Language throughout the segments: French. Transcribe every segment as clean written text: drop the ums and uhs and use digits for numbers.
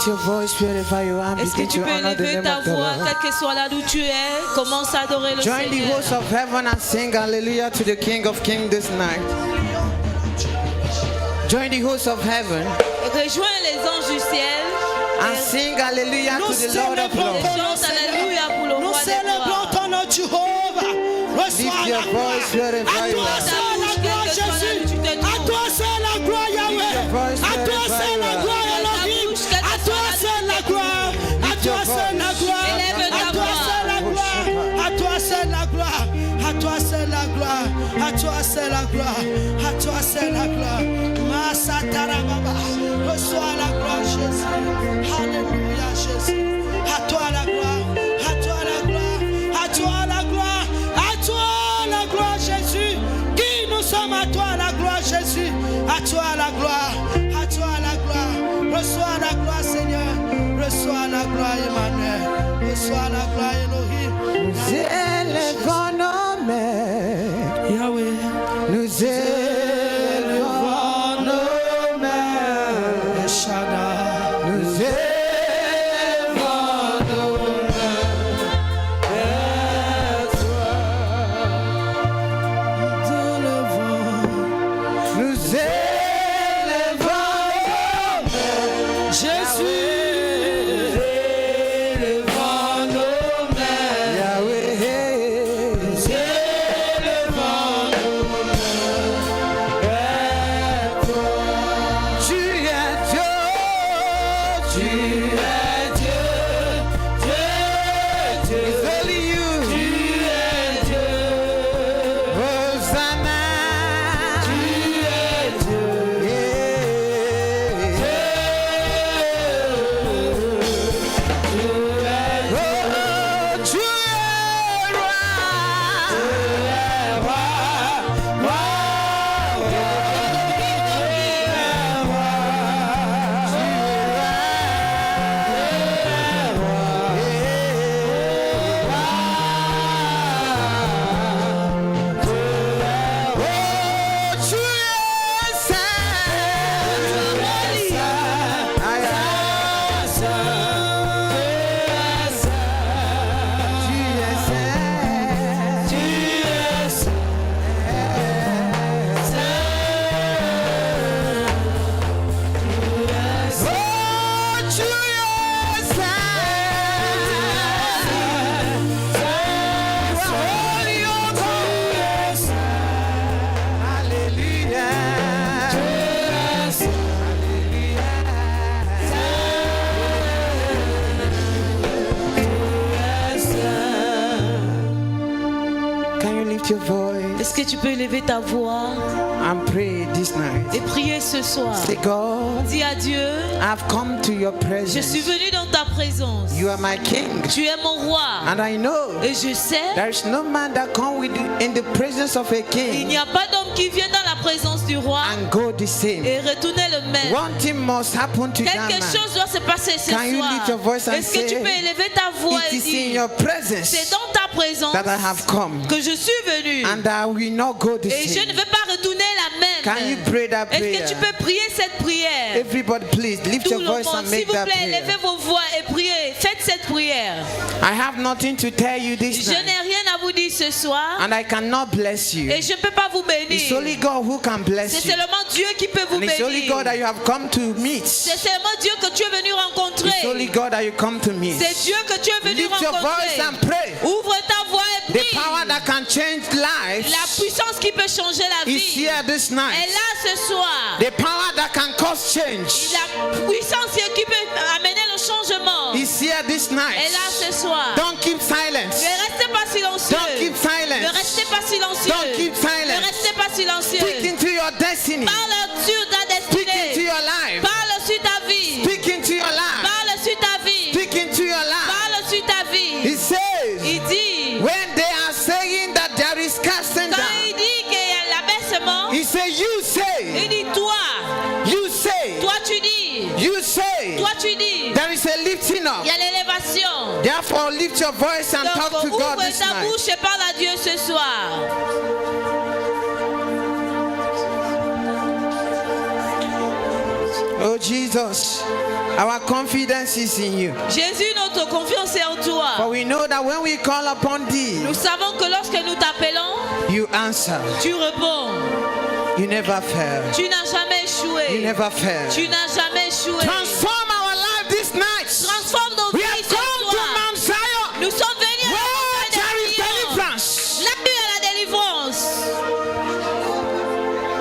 your voice wherever you are. Est-ce que tu peux élever ta voix, quel que soit là d'où tu es? Commence à adorer le Join the Seigneur. hosts of heaven and sing hallelujah to the King of Kings this night. Join the hosts of heaven Rejoins les anges du ciel. and sing hallelujah to the Lord of Et Lords. chante alléluia pour le Nous roi des célébrons rois. ton nom, Jéhovah. Reçois Lift la your gloire. voice wherever À you toi are. c'est la gloire, Jésus. À toi c'est la gloire, Yahweh. your voice À toi wherever c'est you la are. gloire, Elohim. À toi c'est la gloire. À toi c'est la gloire. Élève À ta toi voix. c'est la gloire. À toi c'est la gloire. À toi c'est la gloire. À toi c'est la gloire. À toi c'est la gloire. Masatara Baba. Reçois la gloire, Jésus. Alléluia, Jésus. À toi la gloire. À toi la gloire. À toi la gloire. À toi la gloire, Jésus. Qui nous sommes à toi la gloire, Jésus. À toi la gloire. À toi la gloire. Reçois la gloire, Seigneur. Reçois la gloire, Emmanuel. Reçois la gloire, Elohim. Nous élevons nos mains. Yahweh. Nous élevons nos mains. El Shaddai. Nous élevons nos mains vers toi. Nous élevons nos mains. Jésus. Your voice Est-ce que tu peux élever ta voix and pray this night. et prier ce soir? Say, God, Dis à Dieu, I've come to your je presence. suis venu dans ta présence. You are my king, Tu es mon roi. and I know Et je sais, there is no man that come with in the presence of a il king n'y a pas d'homme qui vient dans la présence du roi and go the same. et retourner le même. One thing must happen to that Quelque man. chose doit se passer ce Can you lift your soir. voice and Est-ce que tu say, peux élever ta voix It et is in dire, your c'est presence dans ta présence that I have come, que je suis venu and I will not go the et je same. ne vais pas retourner la même. Can you pray that Est-ce prayer? que tu peux prier cette prière? Everybody, please lift Tout your le voice monde, and s'il make vous that plaît, prayer. levez vos voix et priez. Faites cette prière. I have nothing to tell you this Je night, n'ai rien à vous dire ce soir and I cannot bless you. et je ne peux pas vous It's only bénir. God who can bless C'est you, seulement Dieu qui peut vous and it's only God that bénir. you have come to meet. C'est seulement Dieu que tu es venu rencontrer. It's only God that you come to meet. C'est Dieu que tu es venu Lift your voice rencontrer. and pray. Ouvre ta voix et The prie. power that can change lives La puissance qui peut changer la is vie here this est night. là ce soir. The power that can cause change La puissance qui peut amener le changement is here this est night. là ce soir. Don't keep silence. Ne restez pas silencieux. Don't keep silence. Ne restez pas silencieux. Don't keep silence. Ne restez pas silencieux. Speak into your destiny. Parle sur ta Speak into destinée. your life. Parle sur ta vie. Speak into your life. Parle sur ta vie. Speak into your life. Parle sur ta vie. He says, Il dit, when they are saying that there is casting quand down, il dit qu'il y a l'abaissement, he says, you il say, dit toi, you say, toi tu dis, you say, toi tu dis. there is a lifting up. Il y a l'élévation. Therefore, lift your voice and talk Donc to God ouvre this ta night. bouche et parle à Dieu ce soir. Oh Jesus, Our confidence is in you. Jésus, notre confiance est en toi. For we know that when we call upon thee, Nous savons que lorsque nous t'appelons, you answer. tu réponds. You never fail. Tu n'as jamais You échoué. never fail. Tu n'as jamais échoué. Transform our life this night. Transforme nos We vies have ce come to soir. Mount Zion. Nous sommes venus à Where la there is montagne de deliverance. la nuit à la délivrance.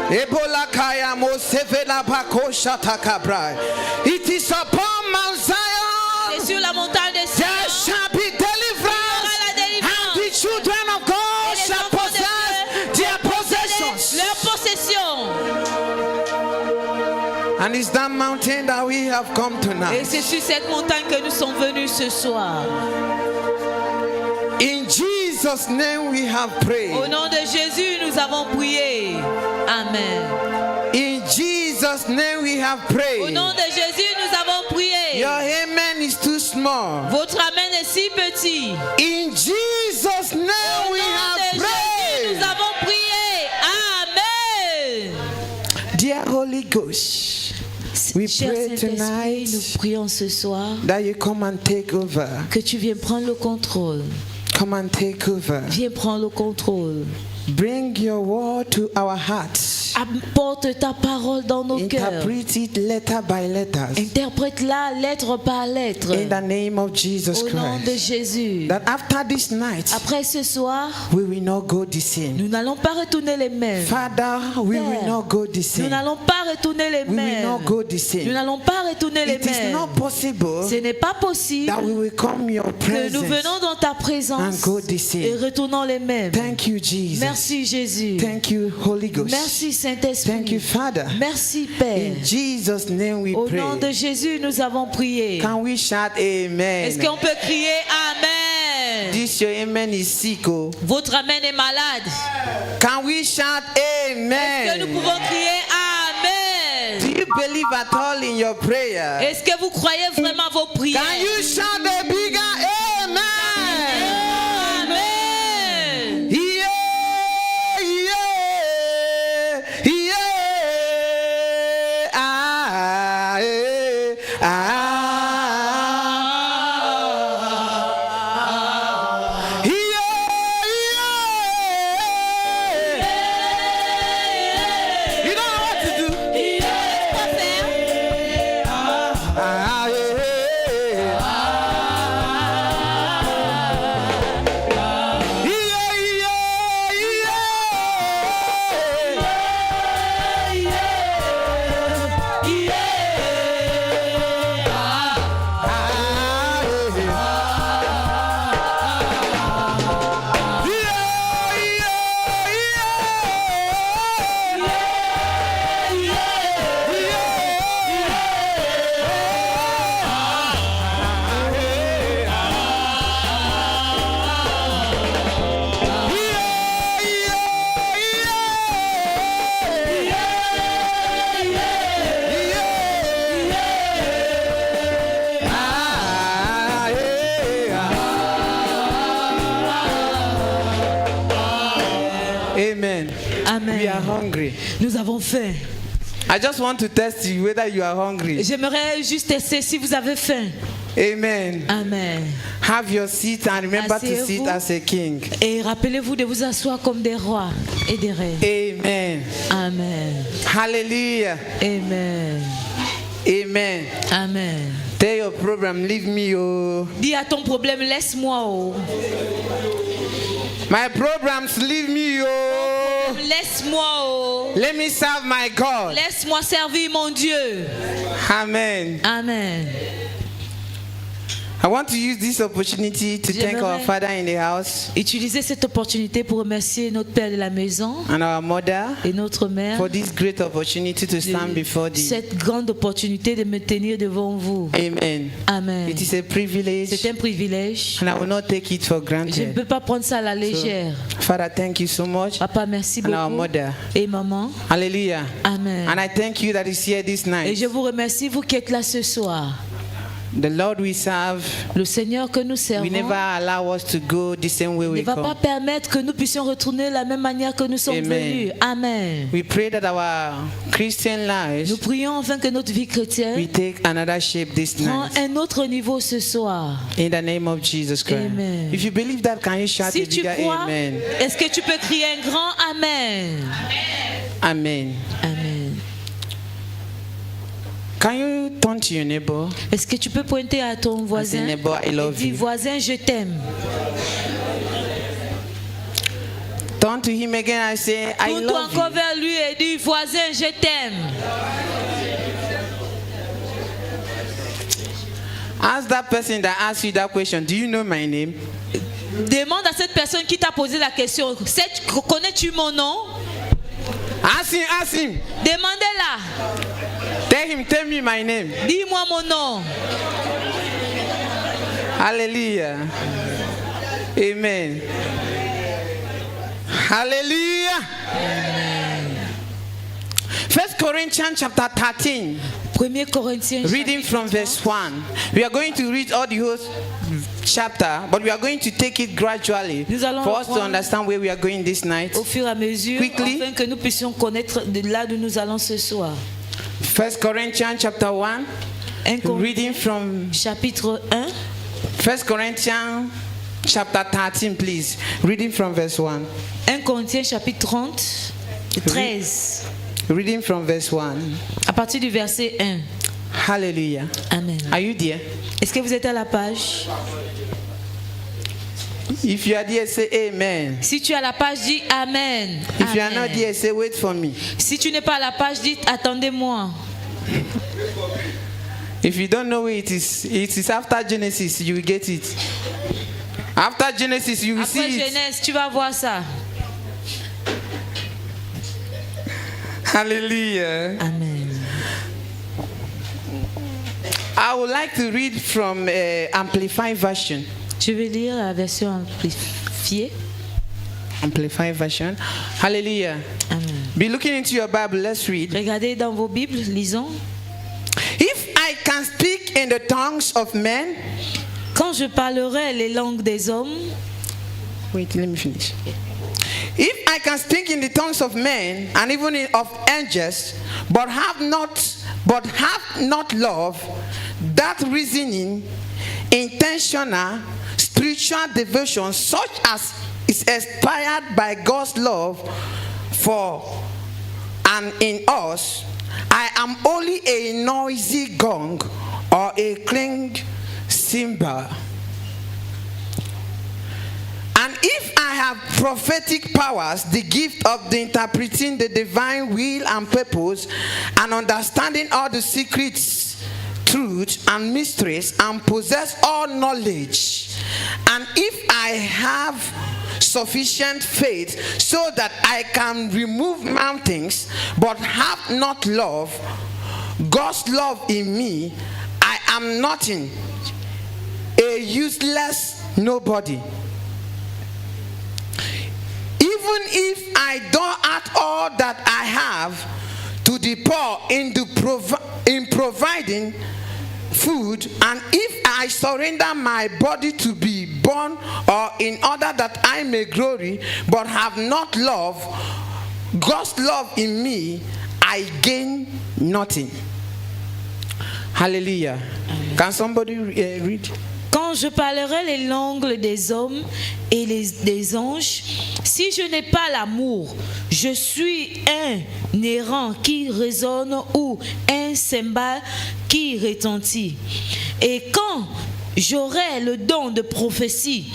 Ebola kaya mo sevela bako shatakabra. It is upon Mount Zion. C'est sur la montagne de There Sion. shall be deliverance. And the children of God shall possess their possessions. Leur possession. And it's that mountain that we have come Et tonight. c'est sur cette montagne que nous sommes venus ce soir. In Jesus' name we have prayed. Au nom de Jésus, nous avons prié. Amen. In Jesus' name we have Au prayed. nom de Jésus, nous avons prié. Your amen is too small. Votre amen est si petit. In Jesus' Au name we nom de have Jésus, prayed. nous avons prié. Amen. Dear Holy Ghost, we Cher pray Saint-Esprit, tonight nous prions ce soir that you come and take over. que tu viennes prendre le contrôle. Come and take over. Viens prendre le contrôle. Bring your word to our hearts. Apporte ta parole dans nos cœurs. Interpret it letter by letter. Interprète-la lettre par lettre. In the name of Jesus Au nom de Christ. Jésus. That after this night, Après ce soir, we will not go the same. nous n'allons pas retourner les mêmes. Father, we will Père, not go the Nous same. n'allons pas retourner les We will mêmes. not go the Nous same. n'allons pas retourner les It is mêmes. not possible Ce n'est pas possible that we will come your que nous presence venons dans ta présence and go the same. et retournons les mêmes. Thank you, Jesus. Merci Jésus. Thank you, Holy Ghost. Merci Saint-Esprit. Thank you, Father. Merci Père. In Jesus' name we Au nom de pray. Jésus, nous avons prié. Can we shout amen? Est-ce qu'on peut crier Amen? This your amen is sick. Oh. Votre Amen est malade. Can we shout Est-ce que nous amen? pouvons crier Amen? Do you believe at all in your prayer? Est-ce que vous croyez vraiment à vos prières? Can you shout a bigger amen? Amen. Yeah, yeah, yeah. Ah, eh, ah. Yeah, yeah. You don't know what to do. Quoi faire? Ah, yeah. Amen. Amen. We are hungry. Nous avons faim. I just want to test you whether you are hungry. J'aimerais juste tester si vous avez faim. Amen. Amen. Have your seat and remember to sit Asseyez-vous. as a king. Et rappelez-vous de vous asseoir comme des rois et des reines. Amen. Amen. Hallelujah. Amen. Amen. Amen. Tell your problem, leave me, oh. Dis à ton problème, laisse-moi. Oh. My problems, leave me, oh. Laisse-moi. Oh. Let me serve my God. Laisse-moi servir mon Dieu. Amen. Amen. I want to use this opportunity to thank our J'aimerais father in the house utiliser cette opportunité pour remercier notre père de la maison and our mother et notre mère for this great opportunity to stand before de thee. cette grande opportunité de me tenir devant vous. Amen. Amen. It is a privilege C'est un privilège. and I will not take it for Je ne granted. peux pas prendre ça à la légère. Father, thank you so much. Papa, merci And our beaucoup. mother. Et maman. Hallelujah. Amen. And I thank you that is here this Et night. je vous remercie, vous qui êtes là ce soir. The Lord we serve Le Seigneur que nous will servons never allow us to go the same way ne we va pas come. permettre que nous puissions retourner de la même manière que nous sommes Amen. venus. Amen. We pray that our Christian lives Nous prions afin que notre vie will chrétienne take another shape this prend night. un autre niveau ce soir. In the name of Jesus Christ. Amen. If you believe that, can you shout a Si tu bigger crois, amen? est-ce que tu peux crier un grand Amen? Amen. Amen. Can you turn to your neighbor? Est-ce que tu peux pointer à ton voisin neighbor, I et love dire you. voisin, je t'aime. Turn to him again and say, I Tourne-toi love encore you. vers lui et dis voisin, je t'aime. Ask that person that asked you that question, do you know my name? Demande à cette personne qui t'a posé la question, connais-tu mon nom? Ask him, ask him. Demandez-la. Tell me my name. Dis-moi mon nom. Hallelujah. Amen. Hallelujah. 1 Corinthians chapter 13. 1 Corinthiens. Reading from verse 1. We are going to read all the whole chapter, but we are going to take it gradually Nous allons for us to prendre understand where we are going this night. Au fur et à mesure, Quickly. afin que nous puissions connaître de là où nous allons ce soir. 1 Corinthians chapter 1. 1 Corinthiens Reading from chapitre 1. 1 Corinthians chapter 13, please. Reading from verse 1. 1 Corinthiens chapitre 30, 13. Reading from verse 1. À partir du verset 1. Hallelujah. Amen. Are you there? Est-ce que vous êtes à la page? If you are there, say amen. Si tu es à la page, dis Amen. If you are Amen. not there, say wait for me. Si tu n'es pas à la page, dis attendez-moi. If you don't know where it is after Genesis, you will get it. After Genesis, you will Après see it. Genèse, tu vas voir ça. Hallelujah. Amen. I would like to read from Amplified Version. Je vais lire la version amplifiée. Amplified Version. Hallelujah. Amen. Be looking into your Bible. Let's read. Regardez dans vos Bibles, lisons. If I can speak in the tongues of men. Quand je parlerai les langues des hommes. Wait, let me finish. If I can speak in the tongues of men and even of angels, but have not love, that reasoning, intentional, spiritual devotion, such as is inspired by God's love for and in us, I am only a noisy gong or a clanging cymbal. And if I have prophetic powers, the gift of the interpreting the divine will and purpose, and understanding all the secrets, truth, and mysteries, and possess all knowledge, and if I have sufficient faith so that I can remove mountains, but have not love, God's love in me, I am nothing, a useless nobody. Even if I don't add all that I have to the poor in providing food, and if I surrender my body to be born or in order that I may glory, but have not love, God's love in me, I gain nothing. Hallelujah. Can somebody read? Quand je parlerai les langues des hommes et des anges, si je n'ai pas l'amour, je suis un errant qui résonne ou un cymbale qui retentit. Et quand j'aurai le don de prophétie,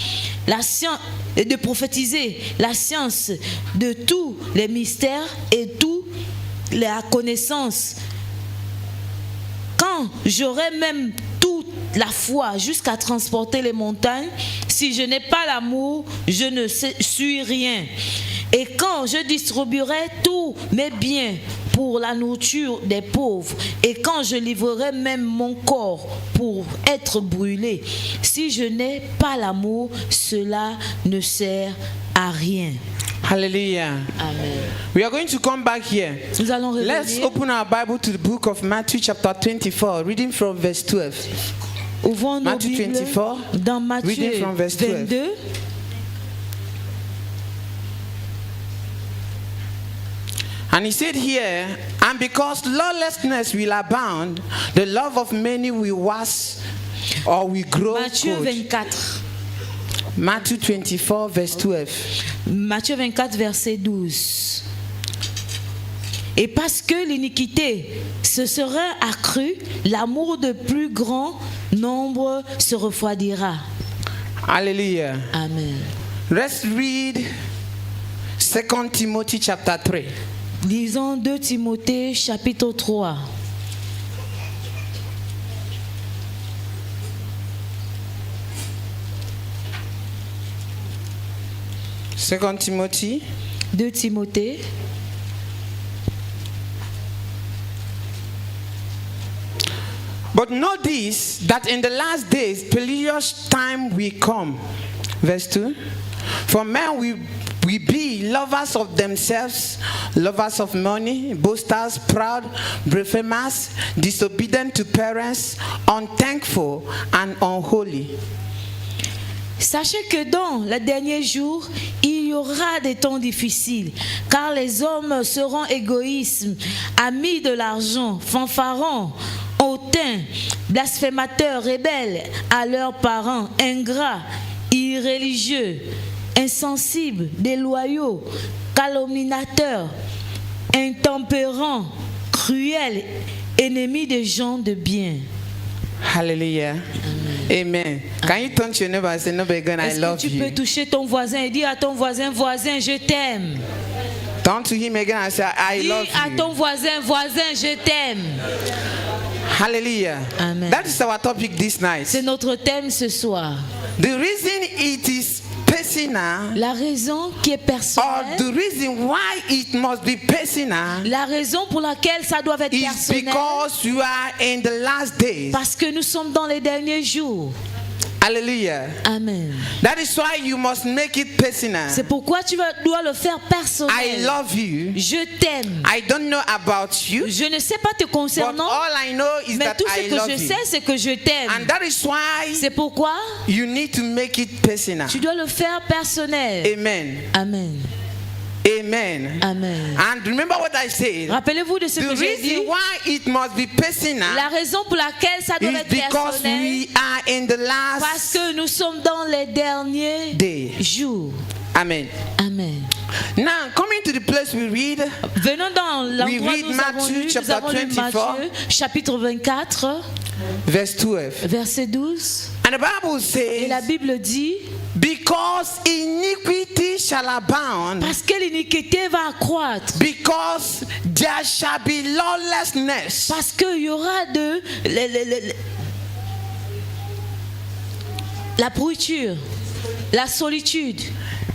de prophétiser la science de tous les mystères et toute la connaissance, quand j'aurai même toute la foi jusqu'à transporter les montagnes, si je n'ai pas l'amour, je ne suis rien. Et quand je distribuerai tous mes biens pour la nourriture des pauvres, et quand je livrerai même mon corps pour être brûlé, si je n'ai pas l'amour, cela ne sert à rien. Hallelujah. Amen. We are going to come back here. Nous allons Let's revenir. open our Bible to the book of Matthew chapter 24, reading from verse 12. Ouvrons nos Matthew Bibles 24, dans Matthieu reading from verse 12. 22. And he said here, and because lawlessness will abound, the love of many will wax or will grow Matthieu cold. 24. Matthew 24, verse 12. Matthieu 24, verset 12. Et parce que l'iniquité se serait accrue, l'amour de plus grand nombre se refroidira. Hallelujah. Amen. Let's read 2 Timothy chapter 3. Lisons 2 Timothée chapitre 3. Second Timothy 2 Timothée. But know this, that in the last days perilous time will come. Verse 2. For men will be lovers of themselves, lovers of money, boasters, proud, blasphemers, disobedient to parents, unthankful and unholy. Sachez que dans les derniers jours, il y aura des temps difficiles, car les hommes seront égoïstes, amis de l'argent, fanfarons, hautains, blasphémateurs, rebelles à leurs parents, ingrats, irréligieux, insensibles, déloyaux, calomniateurs, intempérants, cruels, ennemis des gens de bien. Hallelujah. Amen. Can you turn to your neighbor and say, neighbor again, I Est-ce que love tu peux you? toucher ton voisin et dire à ton voisin, voisin, je t'aime. Turn to him again and say, I Dis love à you. ton voisin, voisin, je t'aime. Hallelujah. Amen. That is our topic this night. C'est notre thème ce soir. The reason it is personal, La raison qui est or personnelle, the reason why it must be personal, la raison pour laquelle ça doit être is personnel, because you are in the last days. parce que nous sommes dans les derniers jours. Hallelujah. Amen. That is why you must make it personal. C'est pourquoi tu dois le faire I personnel. love you. Je t'aime. I don't know about you, Je ne sais pas te but concernant, all I know is mais that tout ce I que love je you. sais, c'est que je And t'aime. that is why C'est pourquoi you need to make it personal. tu dois le faire personnel. Amen. Amen. Amen. Amen. And remember what I said. Rappelez-vous de ce The que j'ai dit. reason why it must be personal La raison pour laquelle ça doit is être because personnel, we are in the parce last que nous sommes dans les derniers day. jours. Amen. Amen. Now, coming to the place we read, Venons dans l'endroit read où nous avons Matthew lu, nous chapter avons lu 24. Matthieu, chapitre 24, verse 12. verset 12. And the Bible Et la says, Bible dit, because iniquity shall abound, parce que l'iniquité va accroître, because there shall be lawlessness, parce qu'il y aura la pourriture, la solitude.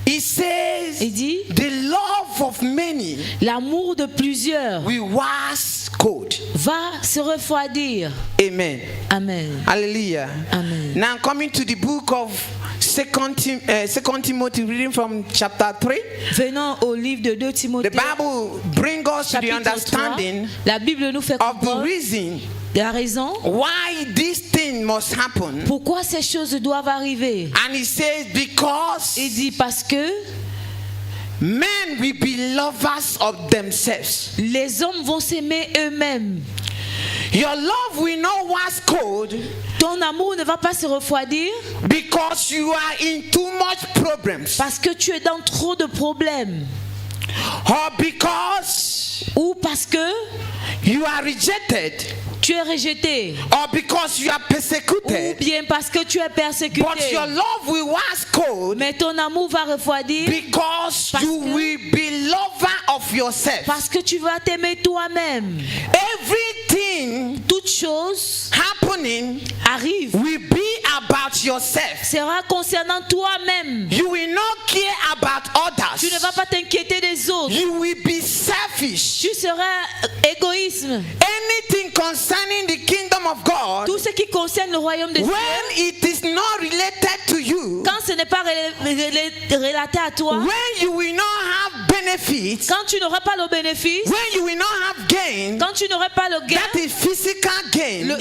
it says, Il dit, the love of many l'amour de plusieurs will wax cold. va se refroidir. Amen. Amen. Hallelujah. Amen. Now coming to the book of Second Timothy, reading from chapter 3. Venons au livre de 2 The Timothée, Bible brings us to the chapitre 3. understanding La Bible nous fait of the comprendre reason la raison why this thing must happen. pourquoi ces choses doivent arriver. And he says, because Il dit parce que men will be lovers of themselves. les hommes vont s'aimer eux-mêmes. Your love will not wax cold Ton amour ne va pas se refroidir because you are in too much problems, parce que tu es dans trop de problèmes or because ou parce que you are rejected, tu es rejeté or because you are ou persecuted. bien parce que tu es persécuté. But your love will wax cold Mais ton amour va refroidir because Parce you que- will be lover of yourself. parce que tu vas t'aimer toi-même. Everything Toute chose happening arrive will be about yourself. sera concernant toi-même. You will not care about others. Tu ne vas pas t'inquiéter des autres. You will be selfish. Tu seras égoïsme. anything concerning the kingdom of God, tout ce qui concerne le royaume de Dieu, when it is not related to you, quand ce n'est pas relaté à toi, when you will not have benefits, quand tu n'auras pas le bénéfice, when you will not have gain, quand tu n'auras pas le gain, that is physical gain. le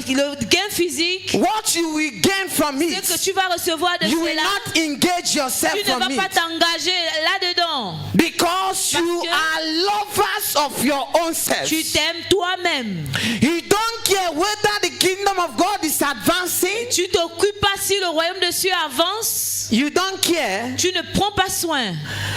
gain physique, What you will gain from ce it, que tu vas recevoir de you will cela, not engage yourself tu ne from vas pas it, t'engager là-dedans. because you que are lovers of your own self. Tu t'aimes toi-même. You don't care whether the kingdom of God is advancing. Tu t'occupes pas si le royaume de Dieu avance. You don't care Tu ne prends pas soin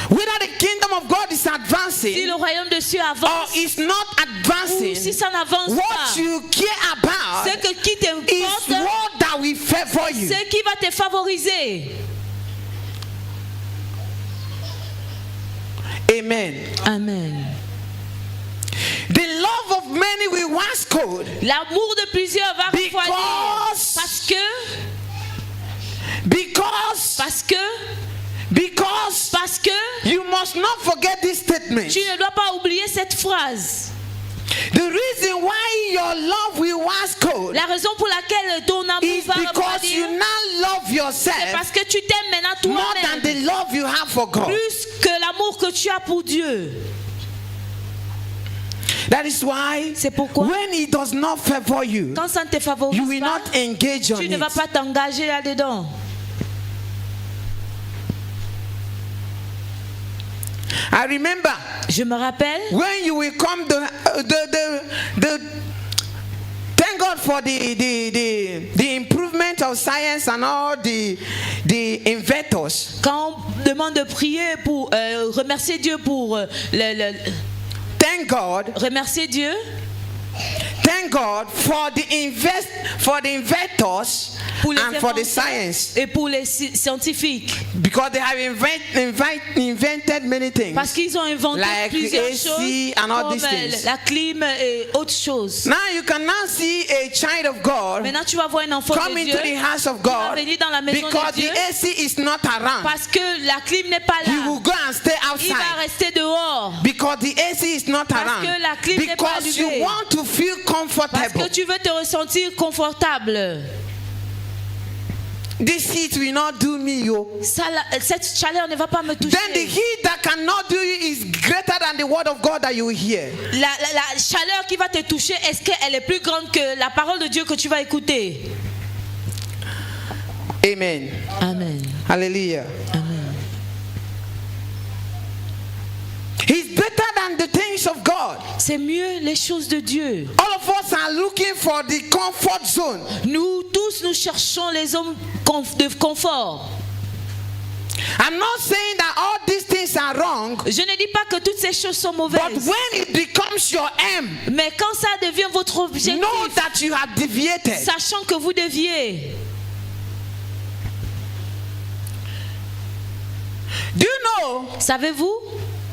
whether the kingdom of God is si advancing le royaume de Dieu or avance is not ou si advancing. ça n'avance What pas. you care about Ce qui is t'importe, what that will favor you. ce qui va te favoriser. Amen. Amen. The love of many will wax cold L'amour de plusieurs va refroidir. Because- because you must not forget this statement. Tu ne dois pas oublier cette phrase. The reason why your love will wax cold La raison pour laquelle ton amour is va because you refroidir, now love c'est yourself parce que tu t'aimes maintenant more than toi-même the love you have for God. plus que l'amour que tu as pour Dieu. That is why C'est pourquoi when He does not favor you, quand ça ne te you favorise will pas, not engage on tu ne vas it. pas t'engager là-dedans. I remember Je me rappelle, when you will come the thank God for the improvement of science and all the inventors. quand on demande de prier pour remercier Dieu pour Thank God. remercier Dieu Thank God for the inventors pour les and for the inventeurs science, et pour les scientifiques, because they have invented many things. parce qu'ils ont inventé Like plusieurs AC choses and all comme these things. la clim et autres choses. Now you can now see a child of God Maintenant tu vas voir un enfant come de into Dieu the house of qui va God venir dans la maison because de Dieu the AC is not around. parce que la clim n'est pas He will là. go and stay Il va outside rester dehors because the AC is not Parce around. que la clim n'est pas Because you allumée. want to feel parce comfortable. que tu veux te ressentir confortable. This heat will not do me, yo. Ça, cette chaleur ne va pas me toucher. Then the heat that cannot do you is greater than the word of God that you will hear. La chaleur qui va te toucher, est-ce qu'elle est plus grande que la parole de Dieu que tu vas écouter? Amen. Amen. Hallelujah. Amen. He's better than the things of God. C'est mieux les choses de Dieu. All of us are looking for the comfort zone. Nous tous, nous cherchons les hommes de confort. I'm not saying that all these things are wrong, Je ne dis pas que toutes ces choses sont but mauvaises. when it becomes your aim, Mais quand ça devient votre objectif, know that you have deviated. sachant que vous deviez. Do you know? Savez-vous?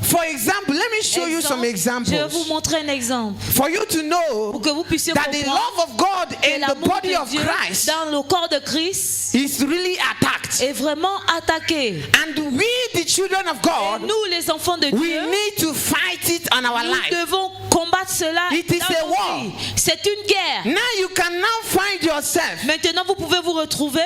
For example, let me show you some Je vais examples. vous montrer un exemple For you to know pour que vous puissiez that the comprendre love of God que in the l'amour body de of Dieu Christ dans le corps de Christ is really attacked. est vraiment attaqué. And we, the children of Et God, nous, les enfants de we Dieu, need to fight it on our nous life. devons combattre cela It is dans a nos war. vies. C'est une guerre. Now you can now find yourself Maintenant, vous pouvez vous retrouver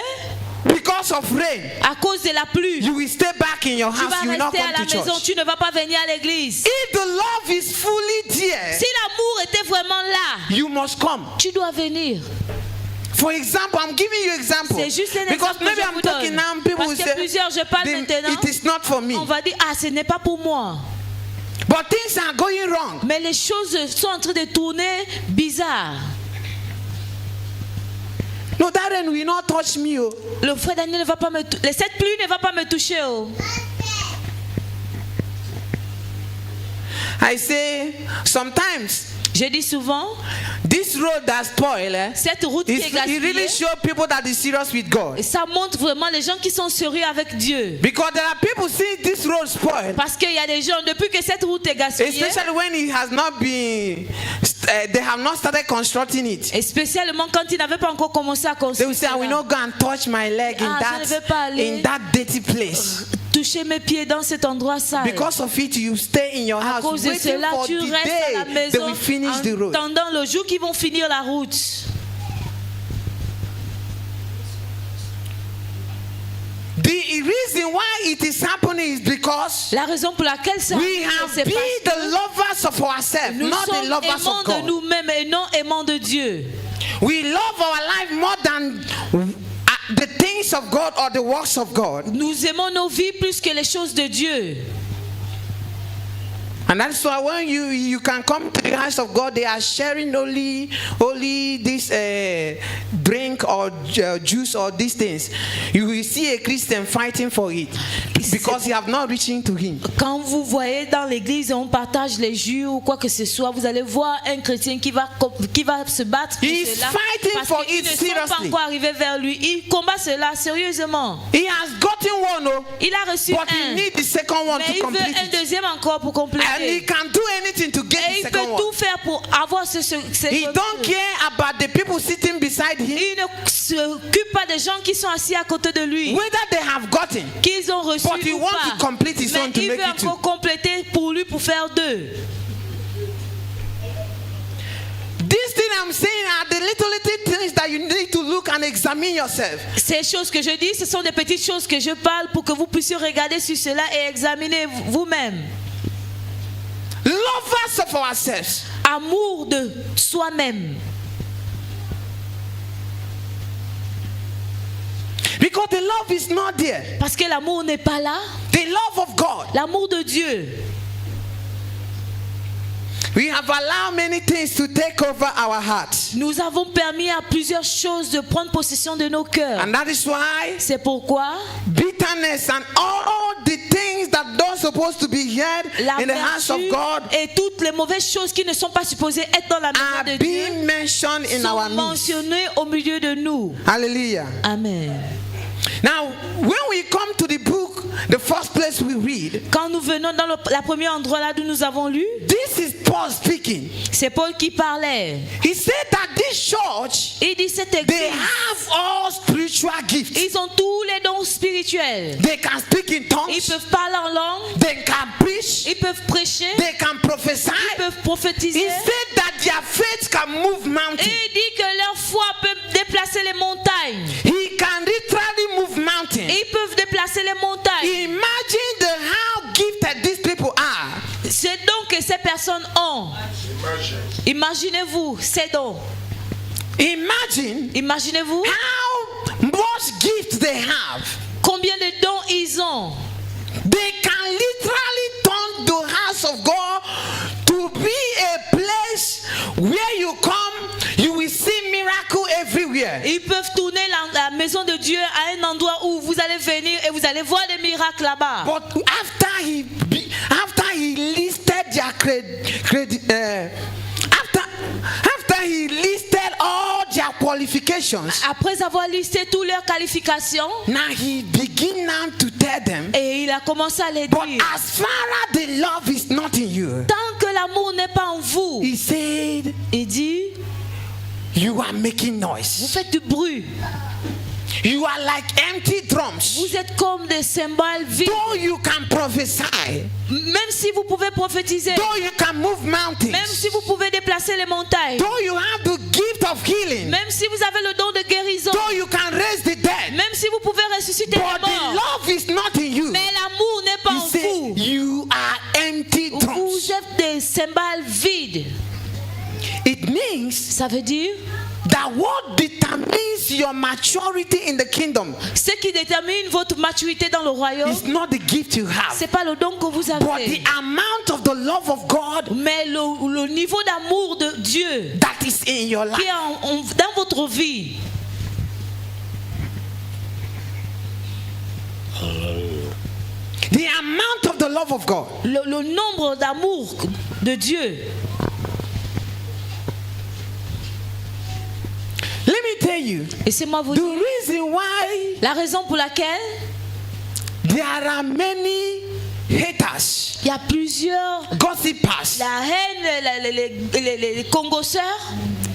because of rain. à cause de la pluie. You will stay back in your Tu house. vas You will not rester à come la to maison, church. tu ne vas pas venir à l'église. If the love is fully there, Si l'amour était vraiment là, you must come. tu dois venir. For example, I'm giving you example C'est juste un because exemple que maybe je I'm vous talking donne. now. People Parce will que say, plusieurs, je parle maintenant, it is not for me. on va dire, ah, ce n'est pas pour moi. But things are going wrong. Mais les choses sont en train de tourner bizarre. No, that rain will not touch me. Oh. Le frère Daniel ne va pas me toucher. Cette pluie ne va pas me toucher. Oh. I say sometimes Je dis souvent, this road that spoil, cette route qui est it really gaspillée, show people that is serious with God. ça montre vraiment les gens qui sont sérieux avec Dieu. Because there are people see this road spoil, Parce qu'il y a des gens, depuis que cette route est gaspillée, especially when it has not been, they have not started constructing it. et spécialement quand ils n'avaient pas encore commencé à They will construire say, I will cela. not go and touch my leg Ah, je ne vais pas aller. in that dirty place. toucher mes pieds dans cet endroit sale. Because of it, you stay in your À house cause de waiting cela, for tu the restes à la day maison that we finish the en road. attendant le jour qu'ils vont finir la route. The reason why it is happening is because La raison pour laquelle ça we arrive, have c'est been parce the lovers of ourselves, que nous not the sommes lovers aimants of de God. nous-mêmes et non aimants de Dieu. We love our life more than the things of God or the works of God. Nous aimons nos vies plus que les choses de Dieu. And that's why when you can come to the house of God, they are sharing only this drink or juice or these things. You will see a Christian fighting for it because you have not reaching to him. Quand vous voyez dans l'église, on partage les jus ou quoi que ce soit, vous allez voir un chrétien qui va se battre pour He is cela fighting parce for qu'ils it ne sont pas seriously. encore arrivés vers lui. Il combat cela sérieusement. He has gotten one, oh, Il a reçu but he un, needs the second one mais to il veut complete un it. deuxième encore pour compléter. And he can do anything to get Et the il peut second tout one. faire pour avoir ce He don't care about the people sitting beside him, Il ne s'occupe pas des gens qui sont assis à côté de lui, whether they have gotten. qu'ils ont reçu But he ou wants pas. to complete his Mais own to il make veut it two. encore compléter pour lui pour faire deux. This thing I'm saying are the little things that you need to look and examine yourself. Ces choses que je dis, ce sont des petites choses que je parle pour que vous puissiez regarder sur cela et examiner vous-même. Lovers of ourselves. Amour de soi-même. Because the love is not there. Parce que l'amour n'est pas là. The love of God. L'amour de Dieu. We have allowed many things to take over our hearts. Nous avons permis à plusieurs choses de prendre possession de nos cœurs. And that is why C'est pourquoi bitterness and all the things that don't supposed to be heard in the house of l'amertume God et toutes les mauvaises choses qui ne sont pas supposées être dans la are maison de Dieu being mentioned in our sont midst. mentionnées au milieu de nous. Hallelujah. Amen. Now, when we come to the book, the first place we read, Quand nous venons dans la premier endroit là d'où nous avons lu, this is Paul speaking. c'est Paul qui parlait. He said that this church, Il dit cette they église, have all spiritual gifts. ils ont tous les dons spirituels. They can speak in Ils tongues. peuvent parler en langue, They can preach. ils peuvent prêcher, They can prophesy. ils peuvent prophétiser. He said that their faith can move Et mountains. il dit que leur foi peut déplacer les montagnes. He can literally move mountains. Ils peuvent déplacer les montagnes. Imagine how gifted these people are. C'est donc que ces personnes ont. Imaginez-vous ces dons. Imagine Imaginez-vous how much gifts they have. combien de dons ils ont. They can literally turn the house of God to be a place where you come, you will see miracle everywhere. Ils peuvent tourner la maison de Dieu à un endroit où vous allez venir et vous allez voir des miracles là-bas. But after he listed their after he listed all their qualifications, Après avoir listé toutes leurs qualifications, now he begin now to tell them, et il a commencé à les but dire, as far as the love is not in you, tant que l'amour n'est pas en vous, he said, il dit, you are making vous noise. faites du bruit. You are like empty drums. Vous êtes comme des cymbales vides. Though you can prophesy, Même si vous pouvez prophétiser, though you can move mountains, même si vous pouvez déplacer les montagnes, though you have the gift of healing, même si vous avez le don de guérison, though you can raise the dead, même si vous pouvez ressusciter les but the morts, love is not in you. mais l'amour n'est pas He en said, vous. you are empty Vous drums. êtes des cymbales vides. It means Ça veut dire, that what determines your maturity in the kingdom ce qui détermine votre maturité dans le royaume, is not the gift you have, c'est pas le don que vous but avez, the amount of the love of God mais le niveau d'amour de Dieu that is in your qui life. est dans votre vie. The amount of the love of God. Le nombre d'amour de Dieu. Let me tell you, Laissez-moi vous the dire reason why la raison pour laquelle there are many haters, il y a plusieurs, gossipers la haine, les congosseurs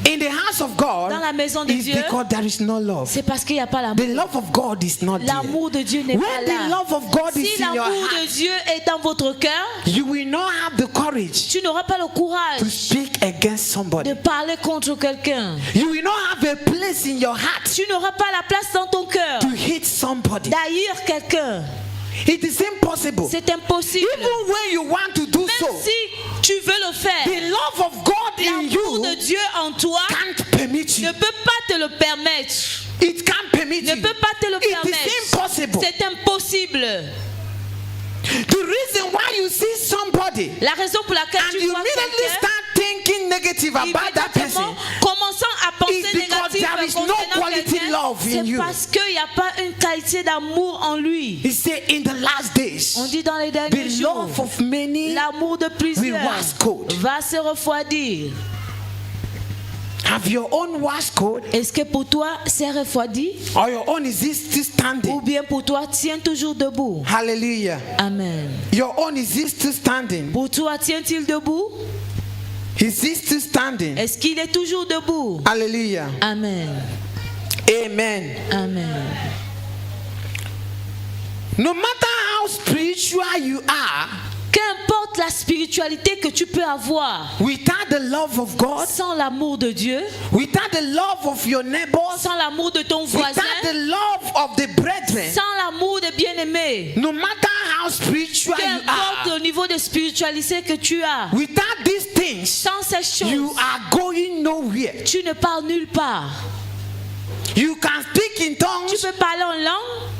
in the house of God dans la maison de is Dieu, because there is no love. c'est parce qu'il n'y a pas The l'amour. love of God is not there. L'amour de Dieu n'est pas When the là. love of God is Si in your l'amour de heart, Dieu est dans votre cœur, you will not have the courage tu n'auras pas le to courage speak against somebody. de parler contre quelqu'un. You will not have a place in your heart Tu n'auras pas la place dans ton cœur to hate somebody. d'haïr quelqu'un. It is impossible. C'est impossible. Even when you want to do Même so, si tu veux le faire, the love of God in l'amour de you Dieu en toi can't permit ne you. peut pas te le permettre. It can't permit Ne you. peut pas te le It is permettre. impossible. C'est impossible. The reason why you see somebody La raison pour laquelle and tu you vois immediately quelqu'un, start thinking negative about that person immédiatement commençant à penser is because négatif there is no concernant quality quelqu'un, love in c'est you. parce qu'il n'y a pas une qualité d'amour en lui. He said in the last days, On dit dans les derniers the jours, love of many l'amour de will plusieurs wax cold. va se refroidir. Have your own wax cold Est-ce que pour toi c'est refroidi or your own is it still ou standing? bien pour toi tient toujours debout? Hallelujah. Amen. Your own is it still standing? Pour toi tient-il debout? Is it still standing? Est-ce qu'il est toujours debout? Hallelujah. Amen. Amen. Amen. No matter how spiritual you are, Qu'importe la spiritualité que tu peux avoir, without the love of God, sans l'amour de Dieu, without the love of your neighbors, sans l'amour de ton voisin, without the love of the brethren, sans l'amour des bien-aimés, no matter how spiritual you qu'importe are, le niveau de spiritualité que tu as, without these things, sans ces choses, you are going nowhere. tu ne pars nulle part. You can speak in Tu tongues peux parler en langue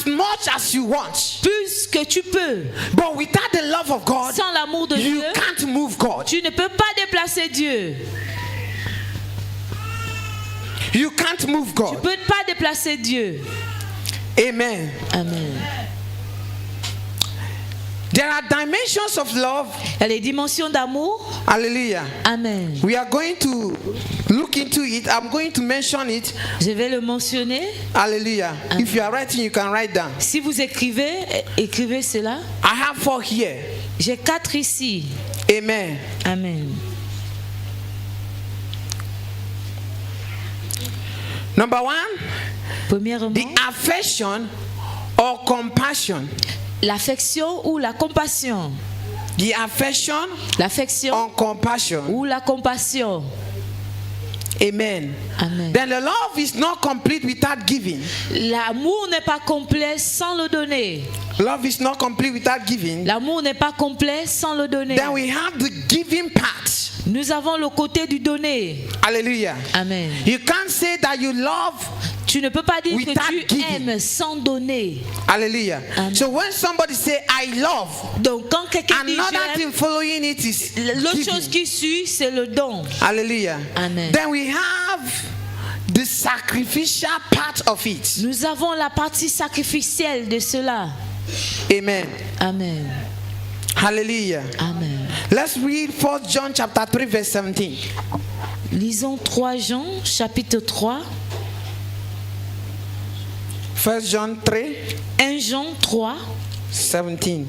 much as you want, plus que tu peux. but without the love of God, Sans l'amour de you Dieu, can't move God. tu ne peux pas déplacer Dieu. You can't move Tu God. ne peux pas déplacer Dieu. Amen. Amen. There are dimensions of love. Il y a les dimensions d'amour. Hallelujah. Amen. We are going to look into it. I'm going to mention it. Je vais le mentionner. Hallelujah. If you are writing, you can write down. Si vous écrivez, écrivez cela. I have 4 here. J'ai 4 ici. Amen. Amen. Number 1, Premièrement, the affection or compassion. l'affection ou la compassion. The affection L'affection or compassion. ou la compassion. Amen. Amen. Then the love is not complete without giving. L'amour n'est pas complet sans le donner. Love is not complete without giving. L'amour n'est pas complet sans le donner. Then we have the giving part. Nous avons le côté du donner. Hallelujah. Amen. You can't say that you love. Tu ne peux pas dire Without que tu giving. aimes sans donner. Hallelujah. Amen. So when somebody say I love, Donc quand quelqu'un dit another j'aime, thing following it is l'autre giving. chose qui suit, c'est le don. Hallelujah. Amen. Then we have the sacrificial part of it. Nous avons la partie sacrificielle de cela. Amen. Amen. Hallelujah. Amen. Let's read 1 John chapter 3 verse 17. Lisons 3 Jean, chapitre 3. 1 John 3 1 Jean 3, 17.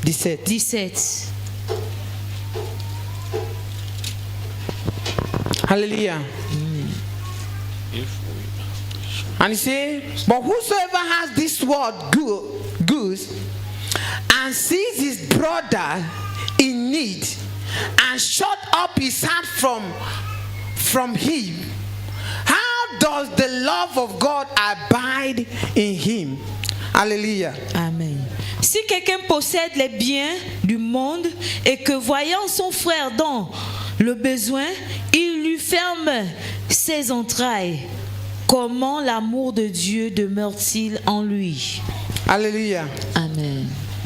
17. Hallelujah. And he said, but whosoever has this word good and sees his brother in need and shut up his heart from him, how does the love of God abide in him? Hallelujah. Amen. Si quelqu'un possède les biens du monde et que voyant son frère dans le besoin, il lui ferme ses entrailles, comment l'amour de Dieu demeure-t-il en lui? Hallelujah. Amen.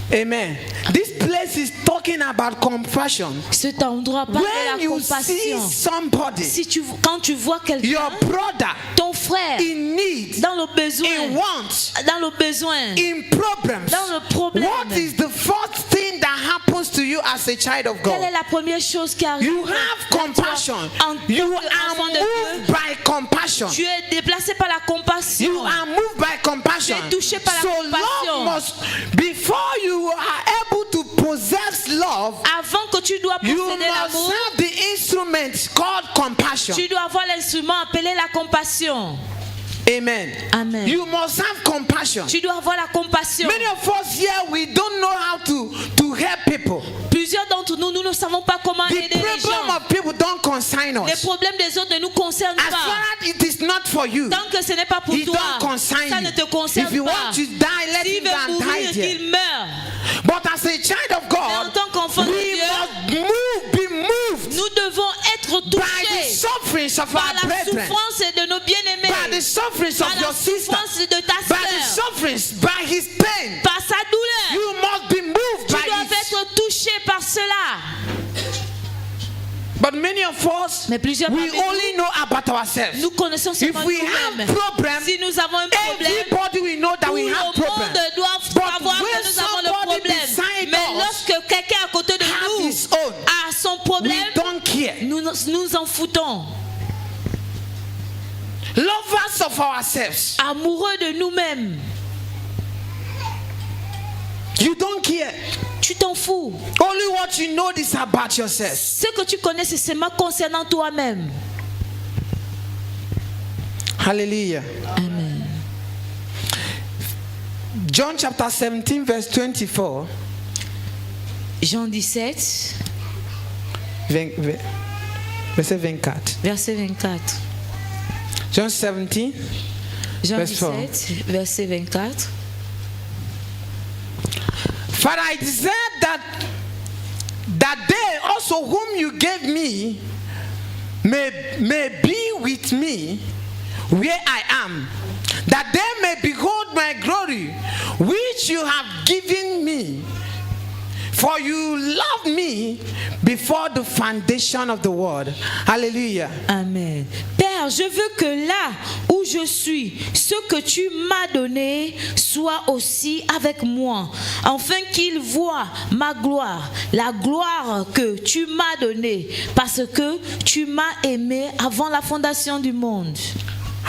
Amen. This place is talking about compassion. Cet endroit parle de When la you see compassion. somebody, Quand tu vois quelqu'un, your brother, ton frère, in need, dans le besoin, in want, dans le besoin, in problems, dans le problème, what is the first thing that happens to you as a child of quelle est God? la première chose qui arrive? You have compassion. En tant You qu'enfant are de moved Dieu, by compassion. tu es déplacé par la compassion. You are moved by compassion. Tu es touché par la So compassion. love must, before you are able to possess love, Avant que tu dois you posséder must l'amour, have the instrument instrument called compassion. Tu dois avoir l'instrument appelé la compassion. Amen. Amen. You must have compassion. Tu dois avoir la compassion. Many of us here, we don't know how to help people. Plusieurs d'entre nous, nous ne savons pas comment The aider les problem gens. of people don't concern Les us. problèmes des autres ne nous concernent As far pas. as it is not for you, Tant que ce n'est pas pour it toi, don't concern ça ne te you. concerne If you pas. want to die, let S'il him go veut and mourir, die there. qu'il meure. But as a child of Mais God, en tant qu'enfant de we Dieu, must be moved nous devons être by the touchés sufferings of par our la brethren, souffrance de nos by the bien-aimés, sufferings par of la your sister, souffrance de ta by the sœur, sufferings, by his pain. par sa douleur. You must be moved Tu by dois it. être touché par cela. But many of us, Mais plusieurs we parmi nous, only know about ourselves. nous connaissons seulement If we have nous-mêmes. problem, Si nous avons un problème, everybody will know that tout we le have monde problem. doit But savoir when que nous avons le somebody problème. beside Mais us lorsque quelqu'un à côté de have nous his own, a son we problème, don't care. nous en foutons. Lovers of ourselves, Amoureux de nous-mêmes, you don't care. tu t'en fous. Only what you know is about yourself. Ce que tu connais, c'est seulement concernant toi-même. Hallelujah. Amen. John chapter 17 verse 24. Jean 17, Verset 24. verset 24. John 17. Jean Verse 4. 17, verset 24. For I desire that they also whom you gave me may be with me where I am, that they may behold my glory which you have given me. For you loved me before the foundation of the world. Hallelujah. Amen. Père, je veux que là où je suis, ce que tu m'as donné soit aussi avec moi, afin qu'ils voient ma gloire, la gloire que tu m'as donnée, parce que tu m'as aimé avant la fondation du monde.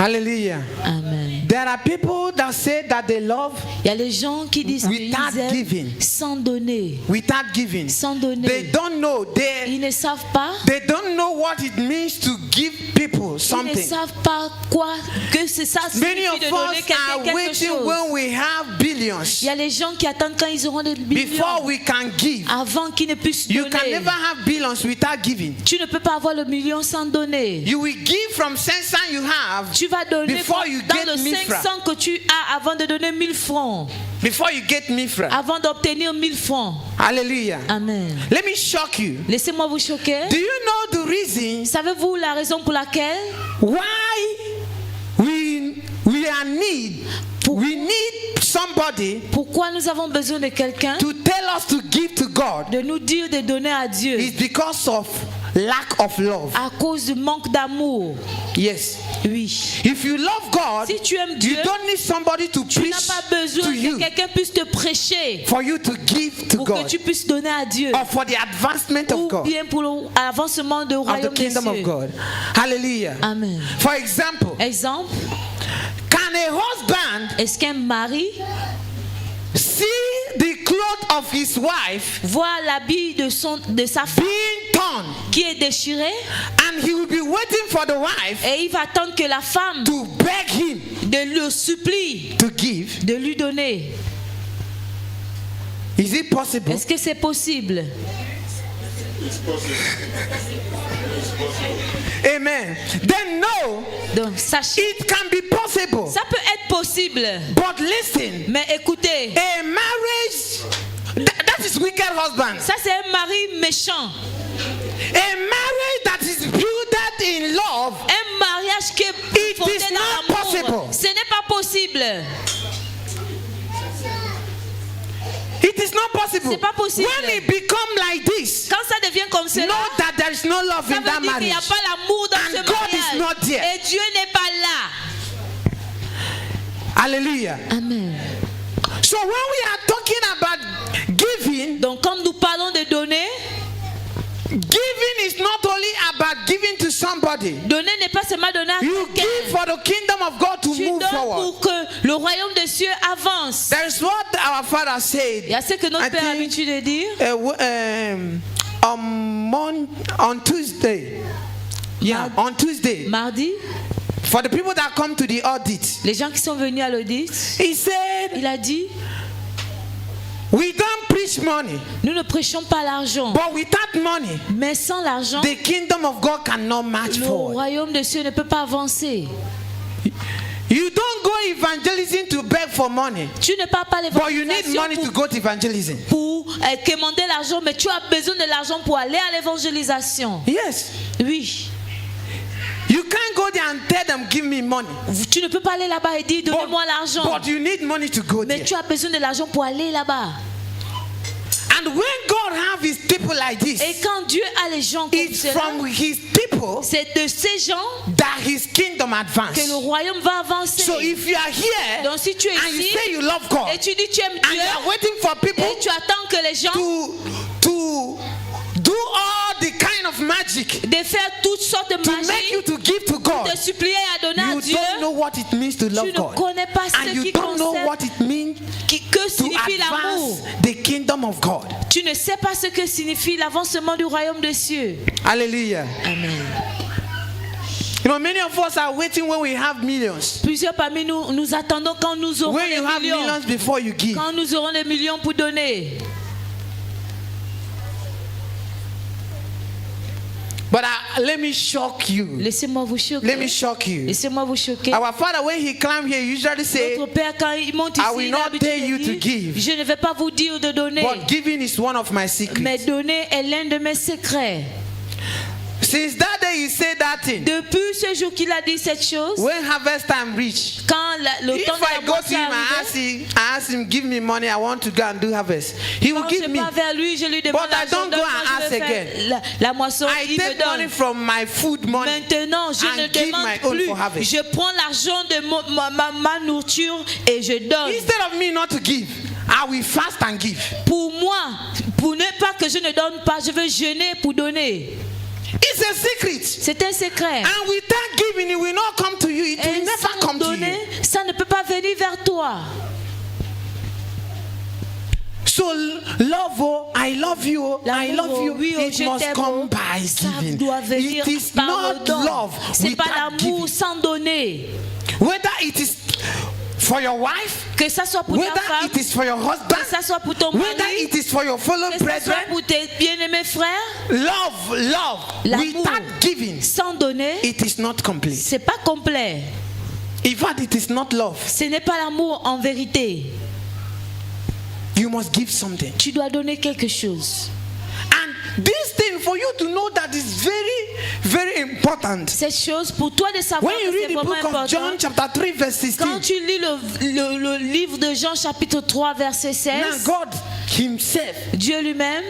Hallelujah. Amen. There are people that say that they love Il y a les gens qui disent qu'ils Without aiment giving. sans donner. without giving. Sans donner. They don't know. Ils ne savent pas. They don't know what it means to give people Ils ne something. savent pas quoi que c'est ça Many signifie of de donner us quelqu'un are quelque waiting chose. when we have billions Il y a les gens qui attendent quand ils auront des before millions we can give. avant qu'ils ne puissent You can donner. never have billions without giving. Tu ne peux pas avoir le million sans donner. You will give from 500 you have Tu vas donner before you dans get le mifra. 500 que tu as avant de donner 1000 francs. Before you get mifra. Avant d'obtenir 1000 francs. Hallelujah. Amen. Let me shock you. Laissez-moi vous choquer. Do you know the reason Savez-vous la raison pour laquelle why we are need? We need somebody pourquoi nous avons besoin de quelqu'un to tell us to give to God. de nous dire de donner à Dieu It's because of lack of love. à cause du manque d'amour. Yes. Oui. If you love God, Si tu aimes you Dieu, don't need somebody to tu preach n'as pas besoin to que you quelqu'un puisse te prêcher for you to give to pour que God tu puisses donner à Dieu or for the advancement of ou God, bien pour l'avancement du of the royaume des kingdom of cieux. God. Hallelujah. Amen. For example, Exemple, can a husband est-ce qu'un mari see the clothes of his wife voit l'habit de sa femme being torn qui est déchiré and he will be waiting for the wife et il va attendre que la femme to beg him le supplie to give? de lui donner? Is it possible? Est-ce que c'est possible? Amen. Then no, Donc sachez, it can be possible. ça peut être possible. But listen, Mais écoutez, a marriage that is wicked husband. ça c'est un mari méchant. A marriage that is built in love. Un mariage qui est It fondé is dans not l'amour. possible. Ce n'est pas possible. It is not possible. C'est pas possible. When it become like this, Quand ça devient comme cela, know that there is no love ça in veut that dire qu'il n'y a marriage. pas l'amour dans And ce God is not mariage. there. Et Dieu n'est pas là. Hallelujah. Amen. So when we are talking about giving, Donc comme nous parlons de donner, giving is not only about giving to somebody. donner n'est pas seulement donner à You give quelqu'un. for the kingdom of God to Tu move donnes forward. pour que le royaume des cieux avance. That is what our father Il said. y a ce que notre I Père a think, l'habitude de dire. on Tuesday. Yeah, on Tuesday. Mardi, For the people that come to the audit, les gens qui sont venus à l'audit, he said, il a dit, we don't preach money, nous ne prêchons pas l'argent, but without money, mais sans l'argent, the kingdom of God cannot march le forward. royaume de Dieu ne peut pas avancer. You don't go evangelism to beg for money, Tu ne parles pas but you need money to l'évangélisation go to evangelism. pour quémander l'argent, mais tu as besoin de l'argent pour aller à l'évangélisation. Yes. Oui. You can't go there and tell them, give me money. Tu ne peux pas aller là-bas et dire, donnez-moi l'argent. But you need money to go Mais there. tu as besoin de l'argent pour aller là-bas. And when God have his people like Et this, quand Dieu a les gens comme it's cela, from his people c'est de ces gens that his kingdom advance. que le royaume va avancer. So if you are here Donc si tu es and you ici say you love God et tu dis tu aimes and Dieu you are waiting for people et tu attends que les gens to do all the kind of magic de faire toutes sortes de to make you magie, to give to God, de supplier à donner à you Dieu, don't know what it means to love tu ne God, connais pas and ce you qui don't know concerne, what it means que to signifie l'amour. advance the kingdom of God. Tu ne sais pas ce que signifie l'avancement du royaume des cieux. Hallelujah. Amen. You know, many of us are waiting when we have millions. Plusieurs parmi nous, nous attendons quand nous aurons When les you have millions. millions before you give. Quand nous aurons les millions pour donner. But let me shock you. Laissez-moi vous Let me choquer. shock you. Laissez-moi vous choquer. Our father, when he climbed here, usually say, Notre Père, quand il monte I ici, will il not a l'habitude tell you de to dire, give. je ne vais pas vous dire de donner. but giving is one of my secrets. Mais donner est l'un de mes secrets. Since that day he said that thing. Depuis ce jour qu'il a dit cette chose, When harvest time reach, quand le if temps de I la go moisson to him, est I ask him, give me money, I want to go and do harvest. He will quand give je me. pars vers lui, je lui demande But I don't go and ask again. la moisson, I il me take money donne. from my food money. Maintenant, je and ne give my demande own plus. for harvest. Je prends l'argent de ma nourriture et je donne. Instead of me not to give, I will fast and give. Pour moi, pour ne pas que je ne donne pas, je veux jeûner pour donner. It's a secret. C'est un secret. And without giving, it will not come to you. It will Et never sans come to donner, you. ça ne peut pas venir vers toi. So love, oh, I love you, oh, I love you. Oui, oh, It je must t'aime, come oh. by Ça giving. doit venir It is par not le don. love C'est pas without l'amour giving. sans donner. Whether it is for your wife, Que ça soit pour ta whether femme, it is for your husband, que ça soit pour ton whether mari, it is for your fellow que ça soit brethren, pour tes bien-aimés frères, love l'amour without giving, sans donner, it is not complete. c'est pas complet. In fact, it is not love. Ce n'est pas l'amour en vérité. You must give something. Tu dois donner quelque chose. And this thing, for you to know that is very, very important. Cette chose, pour toi de savoir When you que read c'est the vraiment book of important. John chapter 3 verse 16, Quand tu lis le livre de Jean chapitre 3 verset 16, now God himself, Dieu lui-même,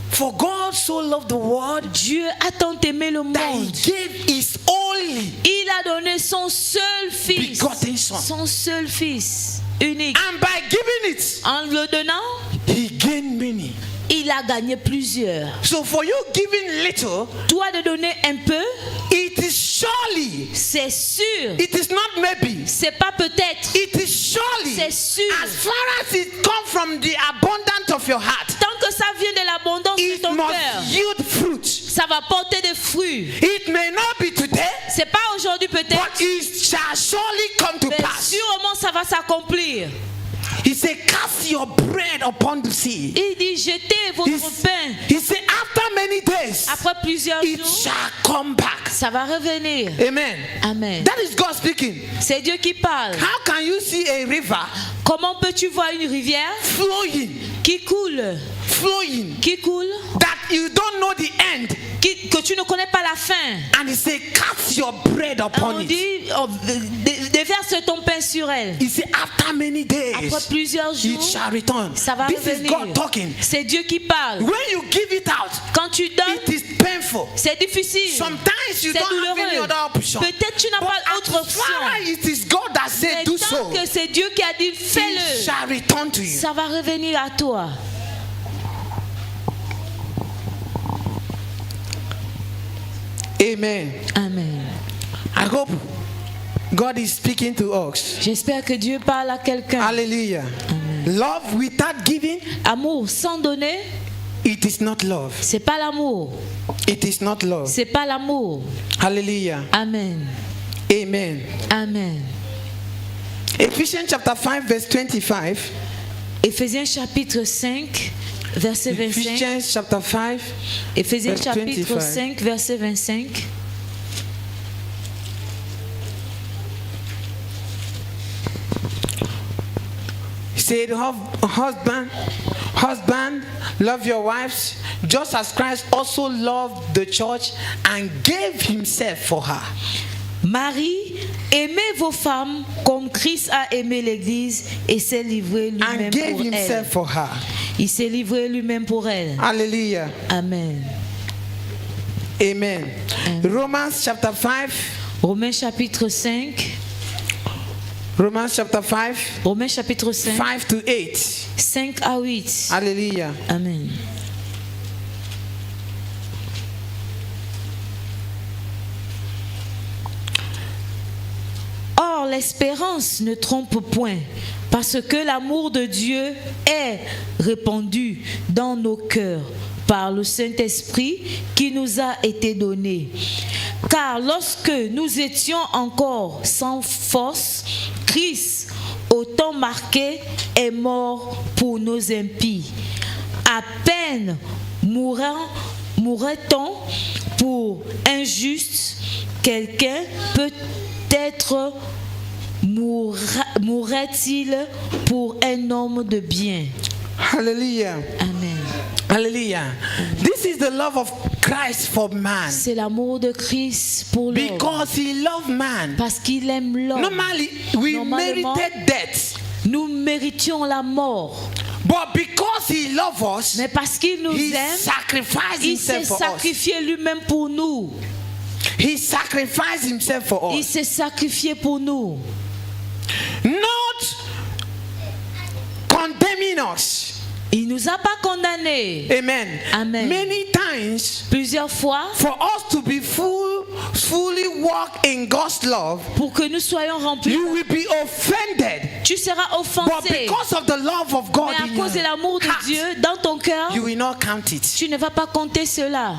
for God so loved the world Dieu a tant aimé le that he monde. gave his only, Il a donné son seul fils, Begotten son. son seul fils unique. and by giving it, En le donnant, he gained many. il a gagné plusieurs. So for you giving little, Toi de donner un peu, it is surely, c'est sûr. it is not maybe, C'est pas peut-être. it is surely, C'est sûr. as far as it comes from the abundance of your heart, Tant que ça vient de l'abondance de it ton must cœur, yield fruit. ça va porter des fruits. It may not be today, C'est pas aujourd'hui but peut-être, it shall surely come to mais pass. sûrement ça va s'accomplir. He said, cast your bread upon the sea. Il dit jetez votre pain. He said, after many days, Après plusieurs it jours, shall come back. ça va revenir. Amen. Amen. That is God speaking. C'est Dieu qui parle. How can you see a river Comment peux-tu voir une rivière flowing, qui coule, that you don't know the end? que tu ne connais pas la fin? And he said, cast your bread On upon it. dit, déverse ton pain sur elle. He said, after many days, Après plusieurs it jours, shall return. ça va This is revenir. God talking. C'est Dieu qui parle. When you give it out, Quand tu it donnes, is painful. c'est difficile. Sometimes you C'est don't have any douloureux. other option. Peut-être tu n'as But pas autre as far as option. it is God that said Mais do tant so, que c'est Dieu qui a dit it fais-le, shall return to you. ça va revenir à toi. Amen. Amen. I hope God is speaking to us. J'espère que Dieu parle à quelqu'un. Hallelujah. Love without giving, Amour sans donner, It is not love. C'est pas l'amour. It is not love. C'est pas l'amour. Hallelujah. Amen. Amen. Amen. Ephesians chapter 5 verse 25. Éphésiens chapitre 5, verset 25. Ephesians chapter 5. Éphésiens verse chapitre 25. 5, verset 25. Said, husband, love your wives, just as Christ also loved the church and gave himself for her. Marie, aimez vos femmes comme Christ a aimé l'Église et s'est livré And lui-même gave pour elle. himself for her. Il s'est livré lui-même pour elle. Hallelujah. Amen. Amen. Romans chapter 5. Romains chapitre 5. Romans chapter 5. Romains chapitre 5. 5 to 8. 5 à 8. Hallelujah. Amen. Or, l'espérance ne trompe point, parce que l'amour de Dieu est répandu dans nos cœurs par le Saint-Esprit qui nous a été donné. Car lorsque nous étions encore sans force, Christ, au temps marqué, est mort pour nos impies. À peine mourrait-on pour un juste, quelqu'un peut-être mourrait-il pour un homme de bien. Hallelujah. Amen. Hallelujah. This is the love of Christ for man. C'est l'amour de Christ pour l'homme. Because he loved man. Parce qu'il aime l'homme. Normally, we Normalement, merited death. nous méritions la mort. But because he loved us, Mais parce qu'il nous he aime, sacrificed il s'est himself for us. sacrifié lui-même pour nous. He sacrificed himself for Il us. s'est sacrifié pour nous. Not condemning us. Il nous a pas condamnés. Amen. Amen. Many times, Plusieurs fois, for us to be fully walk in God's love, pour que nous soyons remplis, you will be offended. tu seras But offensé. because of the love of God Mais à in cause de your l'amour de heart, Dieu dans ton cœur, you will not count it. tu ne vas pas compter cela.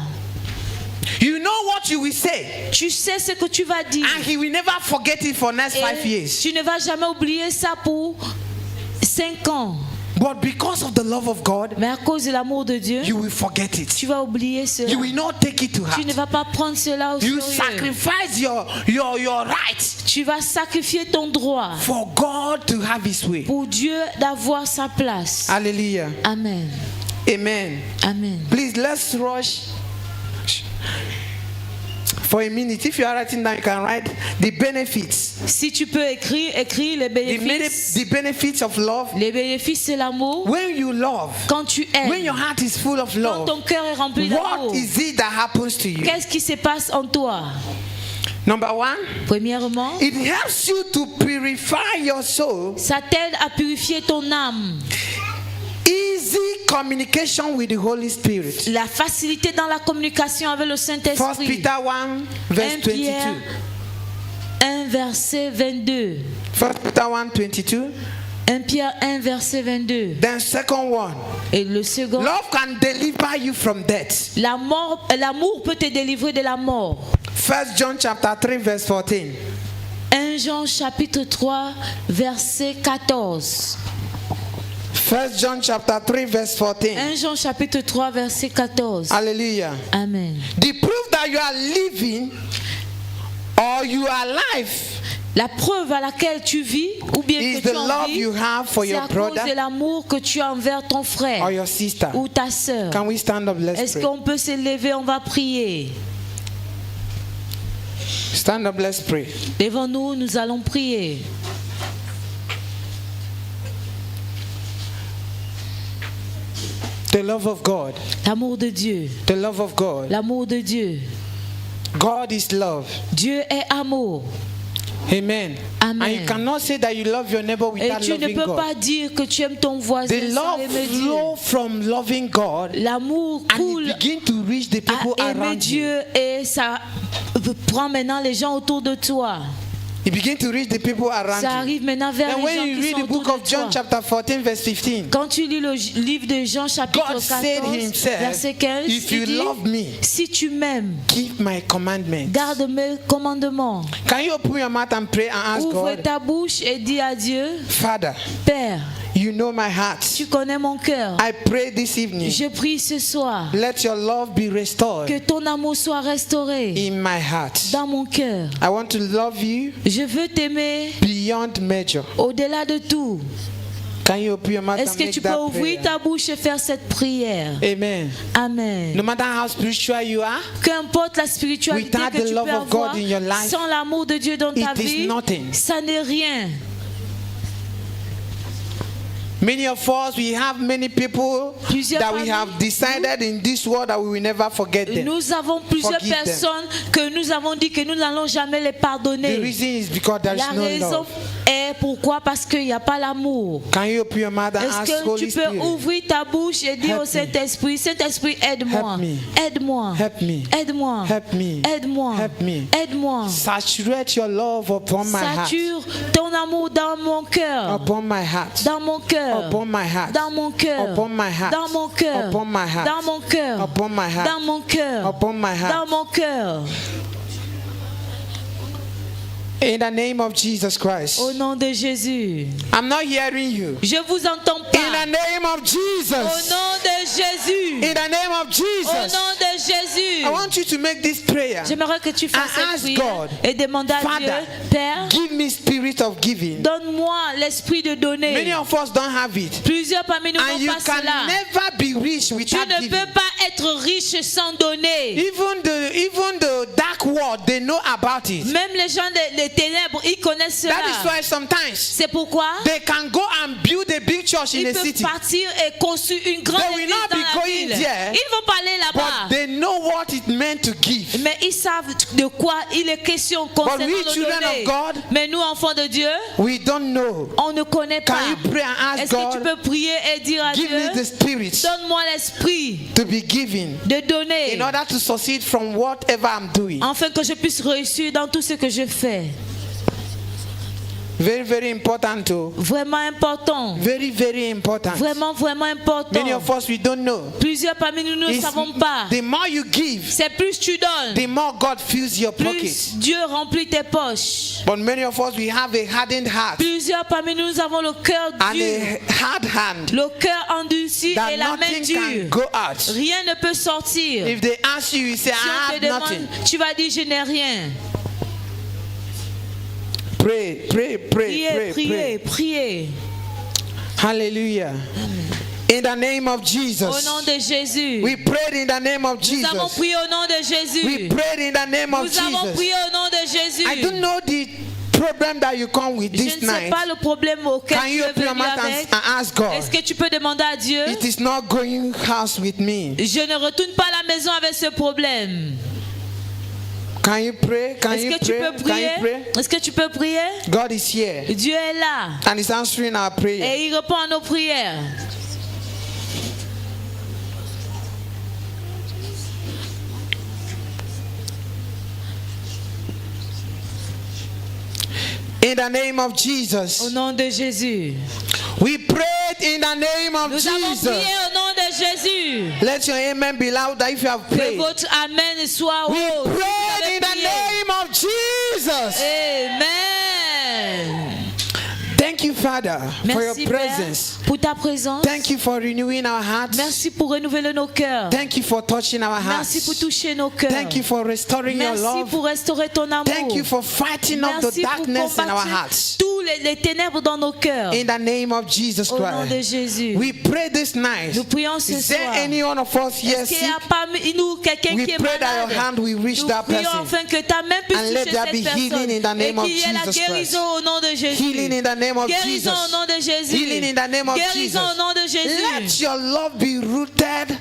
You know what you will say, Tu sais ce que tu vas dire. and he will never forget it for next 5 Et years. tu ne vas jamais oublier ça pour 5 ans. But because of the love of God, Mais à cause de l'amour de Dieu, you will forget it. tu vas oublier cela. You will not take it to Tu ne heart. vas pas prendre cela au You sérieux. sacrifice your right Tu vas sacrifier ton droit for God to have his way. pour Dieu d'avoir sa place. Hallelujah. Amen. Amen. Amen. Please, let's rush for a minute. If you are writing down, you can write the benefits. Si tu peux écrire les bénéfices. The benefits of love. Les bénéfices de l'amour. When you love, Quand tu when aimes, your heart is full of quand love, ton cœur est rempli what d'amour, is it that happens to you? qu'est-ce qui se passe en toi? Number one, Premièrement, it helps you to purify your soul. ça t'aide à purifier ton âme. Easy communication with the Holy Spirit. La facilité dans la communication avec le 1 Saint-Esprit. Peter 1 verse 1 Pierre 22. 1 verset 22. 1 Peter 1 22. 1 Pierre 1 verset 22. Then second one, Et le second, love can deliver you from death. l'amour peut te délivrer de la mort. 1 John chapter 3 verse 14. 1 Jean chapitre 3 verset 14. 1 John chapter 3 verse 14. 1 Jean chapitre 3 verset 14. Hallelujah. Amen. The proof that you are living or you are alive La preuve à laquelle tu vis ou bien is que the tu en love vis, you have for c'est your à cause de brother l'amour que tu as envers ton or frère your sister. ou ta sœur. Can we stand up? Let's Est-ce pray. qu'on peut se lever? On va prier. Stand up, let's pray. Levons-nous, nous allons prier. The love of God. L'amour de Dieu. The love of God. L'amour de Dieu. God is love. Dieu est amour. Amen. Amen. And you cannot say that you love your neighbor Et without tu ne loving peux God. pas dire que tu aimes ton voisin The sans love aimer Dieu. flow from loving God L'amour and coule it begin to reach the people à aimer around you. Dieu et ça prend maintenant les gens autour de toi. You begin to reach the people around Ça you. arrive maintenant vers And les when gens you qui read sont the book autour of de John, toi. chapter 14, verse 15, Quand tu lis le livre de Jean chapitre God said 14, himself, verset 15, if il you dit, love me, si tu m'aimes, keep my commandments. garde mes commandements. Can you open your mouth and pray and ask Ouvre God, ta bouche et dis à Dieu, Father, Père, you know my heart. tu connais mon cœur. I pray this evening, Je prie ce soir let your love be restored que ton amour soit restauré in my heart. dans mon cœur. I want to love you Je veux t'aimer beyond measure. au-delà de tout. Can you open your mouth Est-ce and que make tu peux that ouvrir prayer? ta bouche et faire cette prière? Amen. Amen. No matter how spiritual you are, Qu'importe la spiritualité Without que the tu love peux of God avoir, in your life, sans l'amour de Dieu dans ta it is vie, nothing. ça n'est rien. many of us, we have many people Plusieurs that we parmi have decided in this world that we will never forget them. Nous avons plusieurs Forgive them. personnes que nous avons dit que nous n'allons jamais les The pardonner. reason is because there La is no raison love. est pourquoi? Parce qu'il n'y a pas l'amour. Can you open your mouth and Est-ce ask que Holy tu peux Spirit, ouvrir ta bouche et dire Help au me. Saint-Esprit, Saint-Esprit, aide-moi, Help me. aide-moi, help me, aide-moi, help me, aide-moi, help me. aide-moi. Saturate your love upon my heart, Sature ton amour dans mon cœur, upon my heart, dans mon cœur, upon my heart, dans mon cœur, upon my heart, dans mon cœur, upon my heart, dans mon cœur, upon my heart, dans mon cœur, upon my heart. dans mon cœur. In the name of Jesus Christ. Au nom de Jésus. I'm not hearing you. Je vous entends In the pas. name of Au Jesus. nom de Jésus. In the name of Au Jesus. nom de Jésus. I want you to make this prayer. J'aimerais que tu fasses And cette ask prière God, et demander à Father, Dieu, Père, Give me spirit of giving. donne-moi l'esprit de donner. Many of us don't have it. Plusieurs parmi nous And n'ont you pas can cela. never be rich Tu without ne giving. peux pas être riche sans donner. Even the dark world, they know about it. Même les gens des ténèbres, ils connaissent cela. That is why sometimes C'est pourquoi they can go and build a big church in ils a peuvent city, partir et construire une grande They will église not dans be la going ville. there, Ils vont pas aller but là-bas. they know what it meant to give. Mais ils savent de quoi il est question concernant we, le children donner. of God, Mais nous, enfants de Dieu, We don't know. on ne connaît pas. Can you pray and ask Est-ce que tu God, peux prier et dire à give me the Dieu, spirit donne-moi l'esprit to be given de donner, in order to succeed from whatever I'm doing? afin que je puisse réussir dans tout ce que je fais. Very, very important too. Vraiment important. Very, very important. Vraiment, vraiment important. Many of us, we don't know. Plusieurs parmi nous ne It's- savons pas. the more you give, C'est plus tu donnes, the more God fills your pocket. plus Dieu remplit tes poches. But many of us, we have a hardened heart Plusieurs parmi nous avons le cœur and dur, a hard hand le cœur endurci that et la main nothing can dure. go out. Rien ne peut sortir. If they ask you, you say, Si on I te have nothing. demande, tu vas dire je n'ai rien. Pray, pray, pray, Priez, pray, priez, pray. priez. Hallelujah. In the name of Au Jesus. nom de Jésus. We prayed in the name of Nous avons Jesus. prié au nom de We Jésus. prayed in the name of Nous avons Jesus. prié au nom de Jésus. I don't know the problem that you come with Je this ne sais night. pas le problème auquel Can tu you es open your venu mouth avec. and ask God? Est-ce que tu peux demander à Dieu? It is not going house with me. Je ne retourne pas à la maison avec ce problème. Can you pray? Can Est-ce you que tu pray? peux Can prier? you pray? Est-ce que tu peux prier? God is here Dieu est là and is answering our prayer. et il répond à nos prières. In the name of Au Jesus. nom de Jésus. We prayed in the name of Nous avons Jesus. prié au nom de Jésus. Let your amen be louder if you have Que prayed. votre amen soit We haut. prayed in the name of Jesus. Amen. Thank you, Father, for your Merci presence. Père pour ta présence. Thank you for renewing our hearts. Merci pour renouveler nos cœurs. Thank you for touching our Merci pour hearts. toucher nos cœurs. Thank you for restoring your Merci love. pour restaurer ton amour. Thank you for fighting off the Merci pour darkness in our combattre hearts. tous les ténèbres dans nos cœurs. In the name of Jesus Au nom de Christ. Jésus. We pray this night. Nous prions ce Is there soir. any one of us here Est-ce qu'il y sick? a parmi nous quelqu'un We qui est pray that malade? your hand will reach Nous that prions person. afin que ta main puisse And toucher let there cette be personne healing in the et name of qu'il y ait la Jesus guérison au nom de Jésus. Healing in the name of Guérison Jesus. au nom de Jésus. Healing in the name of Guérison Jesus. au nom de Jésus. Let your love be rooted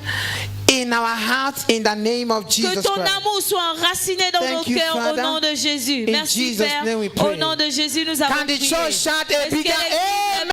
in our hearts in the name of Que Jesus ton Christ. amour soit enraciné dans Thank nos you, cœurs au Father. nom de Jésus. In Merci Jesus' Père. name we Au pray. nom de Jésus, nous avons Can the prié. church shout a Est-ce que bigger l'église amen?